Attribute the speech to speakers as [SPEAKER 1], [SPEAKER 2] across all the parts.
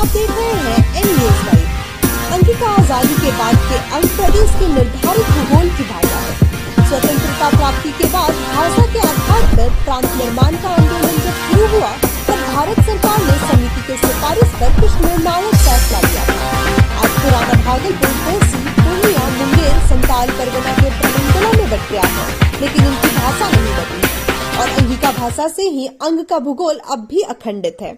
[SPEAKER 1] आप देख रहे हैं एन न्यूज लाइव। अंगिका आजादी के बाद के अंग प्रदेश के निर्धारित भूगोल की भाषा है। स्वतंत्रता प्राप्ति के बाद भाषा के आधार पर प्रांत निर्माण का आंदोलन जब शुरू हुआ तब भारत सरकार ने समिति के सिफारिश पर कुछ निर्णायक फैसला लिया था। आज पुराना भागलपुर, कोसी, पूर्णिया, मुंगेर, संताल परगना के प्रमंडलों में बट गया है, लेकिन उनकी भाषा नहीं बदली और अंगिका भाषा से ही अंग का भूगोल अब भी अखंडित है।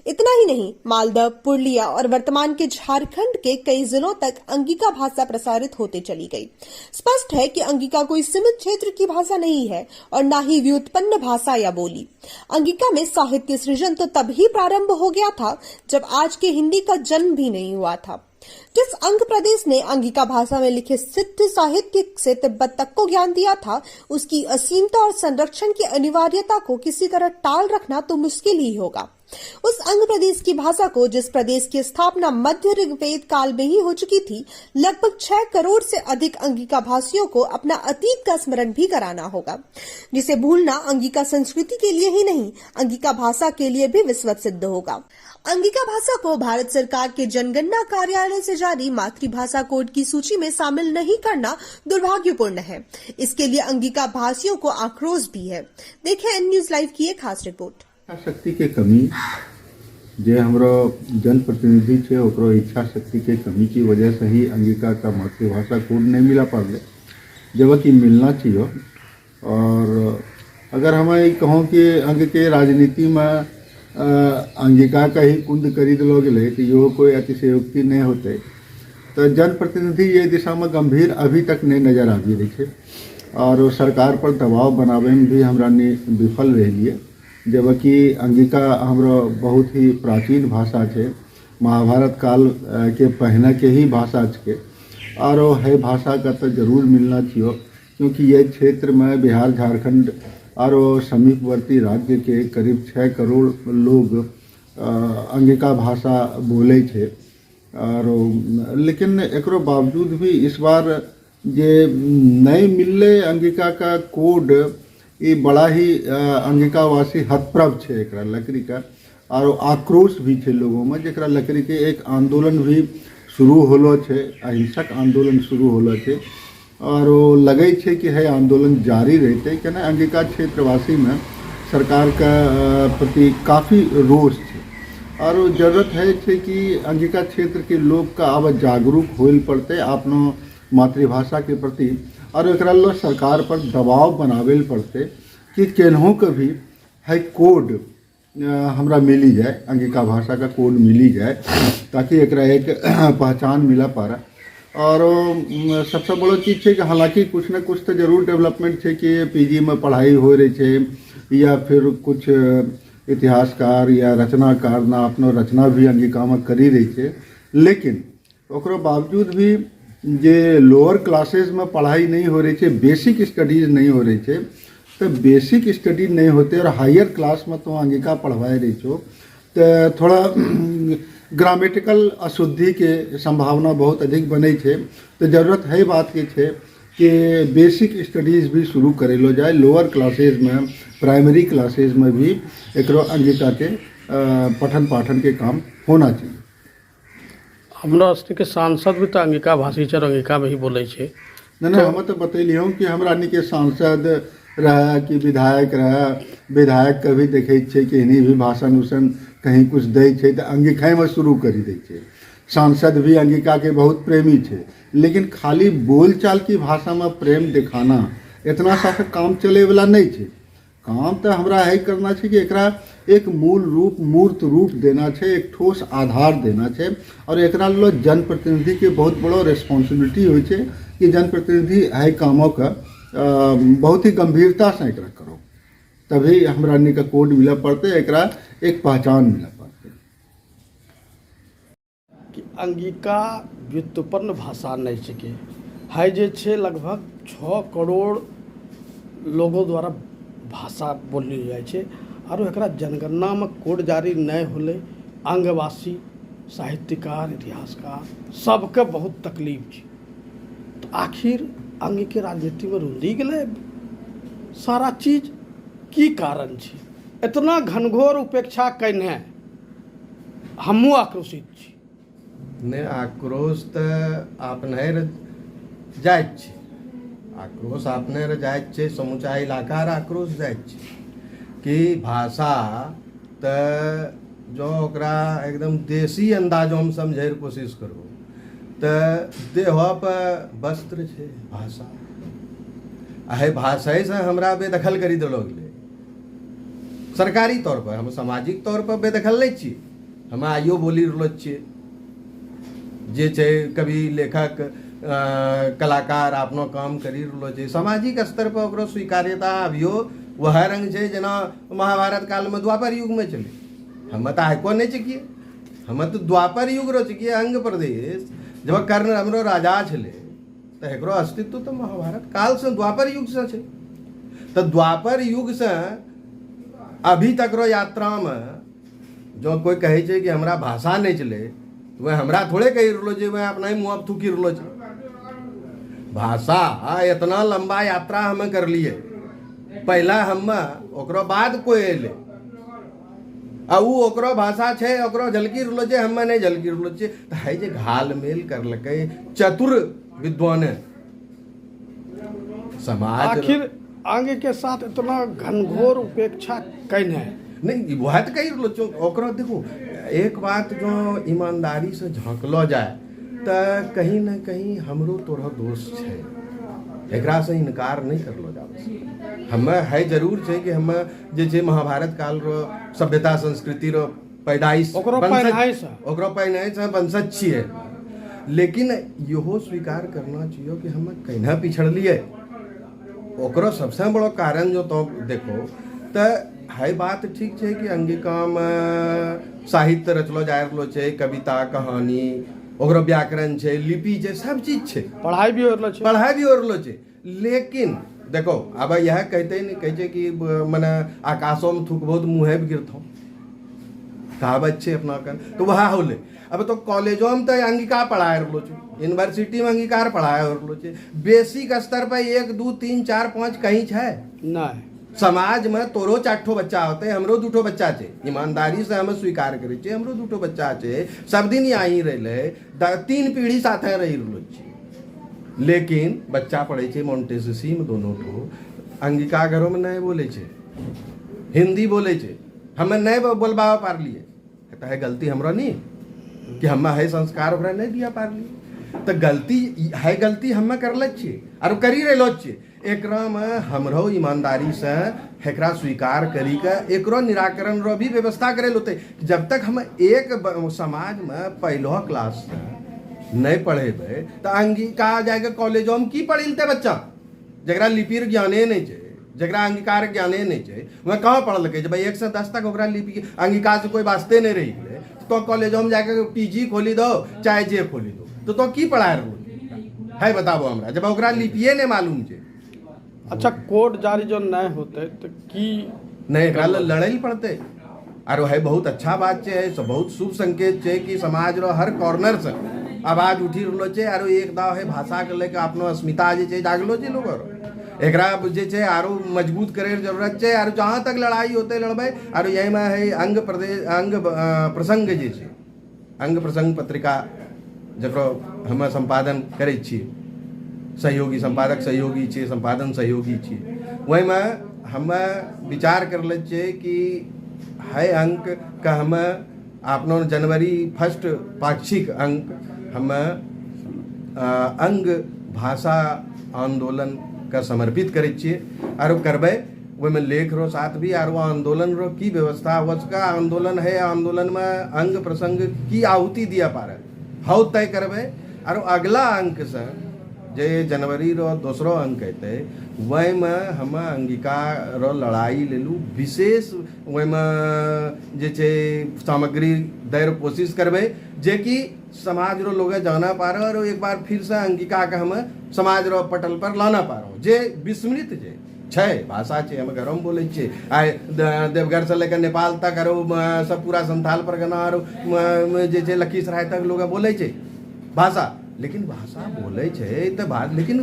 [SPEAKER 1] इतना ही नहीं, मालदा, पुरुलिया और वर्तमान के झारखंड के कई जिलों तक अंगिका भाषा प्रसारित होते चली गई। स्पष्ट है कि अंगिका कोई सीमित क्षेत्र की भाषा नहीं है और न ही व्युत्पन्न भाषा या बोली। अंगिका में साहित्य सृजन तो तभी प्रारंभ हो गया था जब आज के हिंदी का जन्म भी नहीं हुआ था। जिस अंग प्रदेश ने अंगिका भाषा में लिखे सिद्ध साहित्य से तिब्बत तक को ज्ञान दिया था, उसकी असीमता और संरक्षण की अनिवार्यता को किसी तरह टाल रखना तो मुश्किल ही होगा। उस अंग प्रदेश की भाषा को, जिस प्रदेश की स्थापना मध्य ऋग्वेद काल में ही हो चुकी थी, लगभग 6 करोड़ से अधिक अंगिका भाषियों को अपना अतीत का स्मरण भी कराना होगा, जिसे भूलना अंगिका संस्कृति के लिए ही नहीं, अंगिका भाषा के लिए भी विस्वत सिद्ध होगा। अंगिका भाषा को भारत सरकार के जनगणना कार्यालय से जारी मातृभाषा कोड की सूची में शामिल नहीं करना दुर्भाग्यपूर्ण है। इसके लिए अंगिका भाषियों को आक्रोश भी है। देखें एन न्यूज लाइव की एक खास रिपोर्ट।
[SPEAKER 2] इच्छा शक्ति के कमी, जे हमरो जनप्रतिनिधि छे ओकरो इच्छा शक्ति के कमी की वजह से ही अंगिका का मातृभाषा कोड नहीं मिला पाले, जबकि मिलना चाहिए। और अगर हम कहूँ कि अंग के राजनीति में अंगिका का ही कुंद खरीद लो गए तो यो कोई अतिशयोक्ति नहीं होते। तो जनप्रतिनिधि ये दिशा में गंभीर अभी तक नहीं नजर आ रही है और सरकार पर दबाव बनावे में भी हमरा विफल रही है। जबकि अंगिका हमारा बहुत ही प्राचीन भाषा है, महाभारत काल के पहले के ही भाषा है और है भाषा का तो जरूर मिलना चाहिए, क्योंकि ये क्षेत्र में बिहार, झारखंड और समीपवर्ती राज्य के करीब 6 करोड़ लोग अंगिका भाषा बोले थे। और लेकिन एकरो बावजूद भी इस बार जे नहीं मिलले अंगिका का कोड, ये बड़ा ही अंगिकावासी हतप्रभ है एक लकड़ी का और आक्रोश भी है लोगों में, जरा लकड़ी के एक आंदोलन भी शुरू होलो छे, अहिंसक आंदोलन शुरू होलो छे और वो लगे छे कि है आंदोलन जारी रहते, क्या ना अंगिका क्षेत्रवासी में सरकार का प्रति काफ़ी रोष है और जरूरत है छे कि अंगिका क्षेत्र के लोग का अब जागरूक होल पड़ते अपनो मातृभाषा के प्रति और एक सरकार पर दबाव बनावे पड़ते कि केनहों का भी है कोड हमरा मिली जाए, अंगिका भाषा का कोड मिली जाए, ताकि एक पहचान मिला पारा। और सबसे बड़ा चीज़ है कि हालांकि कुछ न कुछ तो जरूर डेवलपमेंट है कि पीजी में पढ़ाई हो रही है या फिर कुछ इतिहासकार या रचनाकार ना अपनो रचना भी अंगिका में करी रही है, लेकिन ओकरो बावजूद भी जे लोअर क्लासेस में पढ़ाई नहीं हो रही है, बेसिक स्टडीज़ नहीं हो रही है, तो बेसिक स्टडी नहीं होते और हायर क्लास में तो अंगिका पढ़वाए रही छो, तो थोड़ा ग्रामेटिकल अशुद्धि के संभावना बहुत अधिक बने छे। तो जरूरत है बात के छे कि बेसिक स्टडीज़ भी शुरू करे लो जाए, लोअर क्लासेज में, प्राइमरी क्लासेज में भी एक अंगिका के पठन पाठन के काम होना चाहिए।
[SPEAKER 3] हमरा के सांसद भी तो अंगिका भाषी छे, अंगिका में ही बोले छे।
[SPEAKER 2] नहीं, हम तो बतैलियों कि हमरा के सांसद रहा कि विधायक रहा, विधायक कभी देखे छे कि इन्हीं भी भाषण उषण कहीं कुछ दे छे तो अंगिका में शुरू करी दे छे। सांसद भी अंगिका के बहुत प्रेमी छे, लेकिन खाली बोलचाल की भाषा में प्रेम दिखाना इतना सा काम चले वाला नहीं छे। काम तो हमरा है करना छे कि एकरा एक मूल रूप, मूर्त रूप देना छे, एक ठोस आधार देना छे और एकरा लो जनप्रतिनिधि के बहुत बड़ा रिस्पॉन्सिबिलिटी हो छे कि जनप्रतिनिधि है कामों का बहुत ही गंभीरता से एकरा करो, तभी हमरा का कोड मिला पड़ते, एकरा एक पहचान मिला पड़ते।
[SPEAKER 3] कि अंगिका व्युत्पन्न भाषा नहीं छिके, है जे छे लगभग 6 करोड़ लोगों द्वारा भाषा बोली जाए छे और एकरा जनगणना में कोड जारी नहीं होले। अंगवासी, साहित्यकार, इतिहासकार सबके बहुत तकलीफ छे। तो आखिर अंग के राजनीति में रुंधी गए सारा चीज, की कारण छे इतना घनघोर उपेक्षा कने हमहूँ आक्रोशित छी।
[SPEAKER 4] ने आक्रोश तऽ आपने जाइत छै, आक्रोश आपने जाइत छै, समूचा इलाका आक्रोश जाइत छै कि भाषा तऽ जो ओकरा एकदम देसी अंदाजो में समझे कोशिश करो तऽ देह पर वस्त्र छै भाषा, है भाषा से हमरा बेदखल करी देलो गेलै। सरकारी तौर पर हम सामाजिक तौर पर बेदखल नहीं छी, हम आइयो बोली रहलो छियै, जे छै कवि लेखक कलाकार अपनो काम करी रहलो छै, सामाजिक स्तर पर ओकरो स्वीकार्यता अभियो वह रंग छै जेना महाभारत काल में द्वापर युग में चले। हम तो आइको नहीं चिकिए, हम तो द्वापर युग रो चिकिए। अंग प्रदेश जब कर्ण हमरो राजा छले तो एकरो अस्तित्व तो महाभारत काल से द्वापर युग से छै। तो द्वापर युग से अभी तक रो यात्रा में जो कोई कहे छै कि हमरा भाषा नहीं चले, तो वह हमरा थोड़े कही रहलो छै, वह अपना ही मुँह थूकी रहलो छै। भाषा इतना लंबा यात्रा हमें कर लिए, पहला हम ओकरो बाद कोई एले आ उ ओकरो भाषा छै, ओकरो झलकी रहलो छै, हमें नहीं झलकी रहलो छै। तो है जे घाल मेल करलकै चतुर विद्वान समाज।
[SPEAKER 3] आखिर आगे के साथ इतना घनघोर उपेक्षा कैने
[SPEAKER 4] नहीं वह तो कही रहलो छो। ओकरो देखो एक बात जो ईमानदारी से झाँकलो जाए तो कहीं ना कहीं हमरो तोरो दोष छै, एकरा से इनकार नहीं करलो जाए। हमें है जरूर छै कि हम जे छै महाभारत काल रो सभ्यता संस्कृति रो पैदाइश
[SPEAKER 3] ओकरो
[SPEAKER 4] पैनाइ से वंशज छियै, लेकिन इहो स्वीकार करना चाहिए कि हम कहीं पिछड़लिए। ओकरो सबसे बड़ो कारण जो तो देखो तो है बात ठीक है कि अंगिका में साहित्य रचलो जाए रहलो छै, कविता कहानी ओकरो व्याकरण छै, लिपि छै, सब चीज छै,
[SPEAKER 3] पढ़ाई भी हो रहलो छै। लेकिन देखो अब यह
[SPEAKER 4] कहते नहीं कहे कि मने आकाशों में थूक बहुत मुँहे भी गिरता कहावत छै अपना कर, तो वह होले। अब तो कॉलेजों में तो अंगिका पढ़ाए रहलो छै, यूनिवर्सिटी में अंगीकार पढ़ाए रहलो छै, बेसिक स्तर पर 1 2 3 4 5 कहीं छै
[SPEAKER 3] नहीं।
[SPEAKER 4] समाज में तोरो 4ठो बच्चा होते, हमरो 2ठो बच्चा छै, ईमानदारी से हम स्वीकार करे छै, हमरो 2ठो बच्चा छै, सब दिन यहीं रहले, 3 पीढ़ी साथे रही रहलो छै। लेकिन बच्चा पढ़े छै मोन्टेसरी में, दोनों ठो अंगिका घरों में नहीं बोले छै, हिंदी बोले छै, हमें नहीं बोलबा पारलिए। तो है गलती हमरा नहीं कि हम है संस्कार ओकरा नहीं दिया पारलिए, तो गलती है, गलती हमें करल छिए और करी रहलो छिए। एकरा में हमरो ईमानदारी से एकरा स्वीकार करी के एकरो निराकरण रो भी व्यवस्था करे होते। जब तक हम एक समाज में पहलो क्लास से नहीं पढ़ेबे तो अंगिका जाके कॉलेजों में की पढ़िलते बच्चा, जरा लिपिर ज्ञाने नहीं छै, जरा अंगीकार ज्ञाने नहीं छै, वह कहाँ पढ़लकै। जब 1 से 10 तक ओकरा लिपि अंगीकार से कोई वास्ते नहीं रही तो कॉलेजों में जाके पीजी खोली दो चाहे जे खोली दो, तो की पढ़ाए रहलो है बताबो हमरा, जब ओकरा लिपिए नहीं मालूम छै।
[SPEAKER 3] अच्छा कोड जारी जो नहीं होते तो की
[SPEAKER 4] नहीं एकरा लड़ाई पड़ते। और है बहुत अच्छा बात है, बहुत शुभ संकेत है कि समाज रो हर कॉर्नर से आवाज उठी रहलो छै। और एक दाव है भाषा के लेके अपनो अस्मिता जे छै जागलो छै लोग, एकरा जे छै आरो मजबूत करे जरूरत छै। और जहाँ तक लड़ाई होते लड़बे। और यही में है अंग प्रसंग जे छै, अंग प्रसंग पत्रिका जकरो हम संपादन करे छियै, सहयोगी संपादक सहयोगी छियै, संपादन सहयोगी छियै, वही में हम विचार करले छियै कि है अंक का हम अपनो जनवरी 1 पाक्षिक अंक हम अंग भाषा आंदोलन का समर्पित करे छियै। और करबे वही में लेख रो साथ भी और आंदोलन रो की व्यवस्था उसका आंदोलन है, आंदोलन में अंग प्रसंग की आहुति दिया पारे हौ तय करबे। और अगला अंक से जे जनवरी रो 2रो अंक हेते वही में हम अंगिका रो लड़ाई लेलू विशेष, वही में जे छै सामग्री दै रो कोशिश करबे जे कि समाज रो लोग जाना पारो और एक बार फिर से अंगिका के हम समाज रो पटल पर लाना पारो। जे विस्मृत जे छै भाषा छै, हम घरों में बोले छियै, आइ देवघर से लेकर नेपाल तक आरो सब पूरा संथाल परगना और जे छै लखीसराय तक लोग बोले छै भाषा, लेकिन भाषा बोले छै तो बात, लेकिन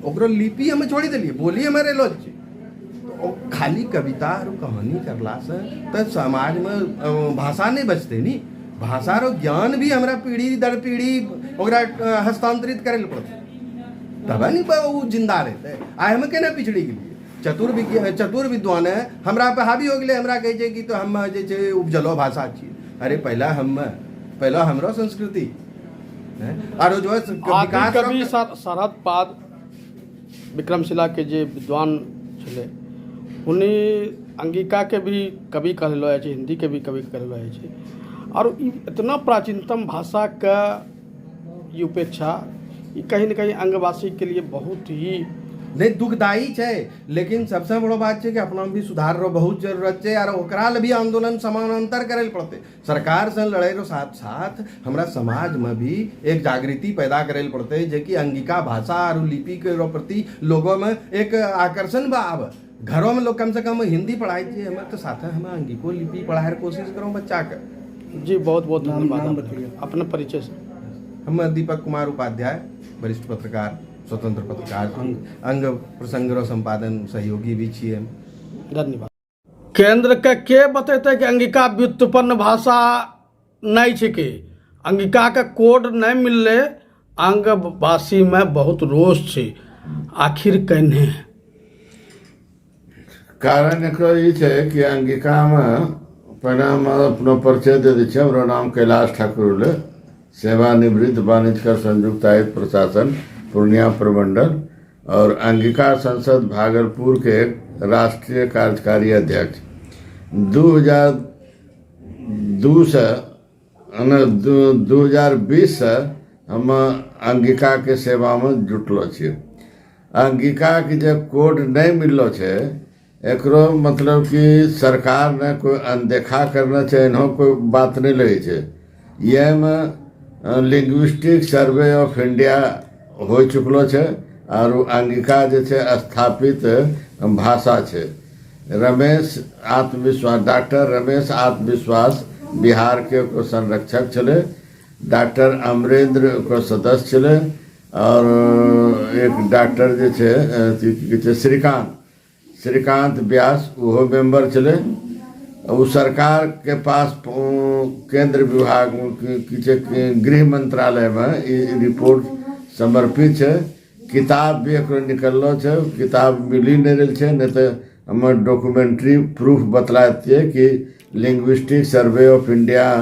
[SPEAKER 4] ओकरो लिपि हमें छोड़ी दिलिए, बोली हमारे लो छै। तो खाली कविता और कहानी करला से तो समाज में भाषा नहीं बचते नी। भाषा रो ज्ञान भी हमरा पीढ़ी दर पीढ़ी ओकरा हस्तांतरित करे ले पड़ते, तब नहीं वो जिंदा रहते। आइ हम केना पिछड़ी गेलिए, चतुर विद्वान है हमरा पे हावी हो गए, हमरा कहे कि तो हम जे छै उपजलो भाषा छी। अरे पहला हमरो संस्कृति आरो जो विकास
[SPEAKER 3] कभी सरहद पाद विक्रमशिला के जे विद्वान छले उन्हें अंगिका के भी कवि कहलो जाए, हिंदी के भी कवि कहलो जाए, और इतना प्राचीनतम भाषा का ये उपेक्षा कहीं न कहीं अंगवासी के लिए बहुत ही
[SPEAKER 4] नहीं दुखदायी है। लेकिन सबसे बड़ो बात है कि अपना भी सुधार रो बहुत जरूरत है, और ओकरा ले भी आंदोलन समानांतर करे पड़ते। सरकार से लड़ाई रो साथ साथ हमरा समाज में भी एक जागृति पैदा करे पड़ते, जे कि अंगिका भाषा और लिपि के प्रति लोगों में एक आकर्षण बा। अब घरों में लोग कम से कम हिंदी पढ़ाई थी, हमें तो साथ हमें अंगिको लिपि पढ़ाए कोशिश करो बच्चा के।
[SPEAKER 3] जी बहुत बहुत धन्यवाद। अपना परिचय से।
[SPEAKER 4] हम दीपक कुमार उपाध्याय, वरिष्ठ पत्रकार, स्वतंत्र पत्रकार, अंग प्रसंग रो संपादन सहयोगी भी छिए।
[SPEAKER 3] धन्यवाद। केंद्र के बतेते कि अंगिका व्युत्पन्न भाषा नहीं छिके, अंगिका के कोड नहीं मिलले, अंगवासी में बहुत रोष छे, आखिर कहने
[SPEAKER 5] कारण एक कि अंगिका में पहले हम अपना परिचय दे दी। हमारा नाम कैलाश ठाकुर, सेवानिवृत्त वाणिज्यकर संयुक्त आयुक्त प्रशासन पूर्णिया प्रमंडल और अंगिका संसद भागलपुर के राष्ट्रीय कार्यकारी अध्यक्ष। 2020 से हम अंगिका के सेवा में जुटलो छे। अंगिका के जब कोड नहीं मिललो छे, एकरो मतलब कि सरकार ने कोई अनदेखा करना चाहिए, न कोई बात नहीं लगे छे। ये में लिंग्विस्टिक सर्वे ऑफ इंडिया हो चुकलो छे और अंगिका जे छे स्थापित भाषा छे। डॉक्टर रमेश आत्मविश्वास बिहार के को संरक्षक छले, डॉक्टर अमरेंद्र को सदस्य छले, और एक डॉक्टर जे छे श्रीकांत व्यास वो मेंबर चले। वो सरकार के पास केंद्र विभाग गृह मंत्रालय में रिपोर्ट समर्पित है। किताब भी एक निकलो छे, किताब मिली नहीं रही छे, नहीं तो हम डॉक्यूमेंट्री प्रूफ बतलाती है कि लिंग्विस्टिक सर्वे ऑफ इंडिया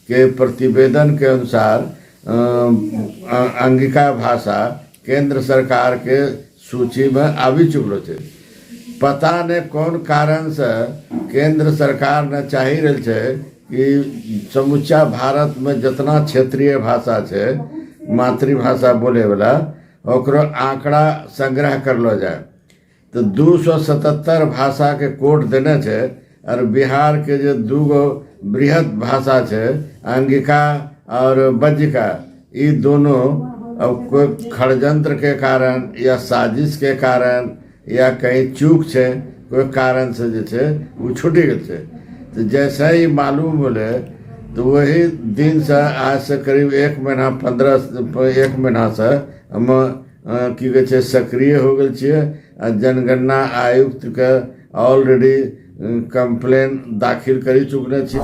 [SPEAKER 5] के प्रतिवेदन के अनुसार अंगिका भाषा केंद्र सरकार के सूची में आवी चुकलो छे। पता नहीं कौन कारण से केंद्र सरकार ने चाही रही छे कि समूचा भारत में जितना क्षेत्रीय भाषा छे, मातृभाषा बोले वाला, ओकरो आंकड़ा संग्रह करलो जाए। तो 277 भाषा के कोड देने छे, और बिहार के जो दूगो बृहद भाषा छे अंगिका और बज्जिका, ये दोनों अब कोई षड्यंत्र के कारण या साजिश के कारण या कहीं चूक छे, कोई कारण से जे छे वो छूटी गए छे। तो जैसे ही मालूम बोले तो वही दिन से आज से करीब 1 महीना से हम की कहे छे सक्रिय हो गए छे। जनगणना आयुक्त के ऑलरेडी कंप्लेन दाखिल करी चुकने छे।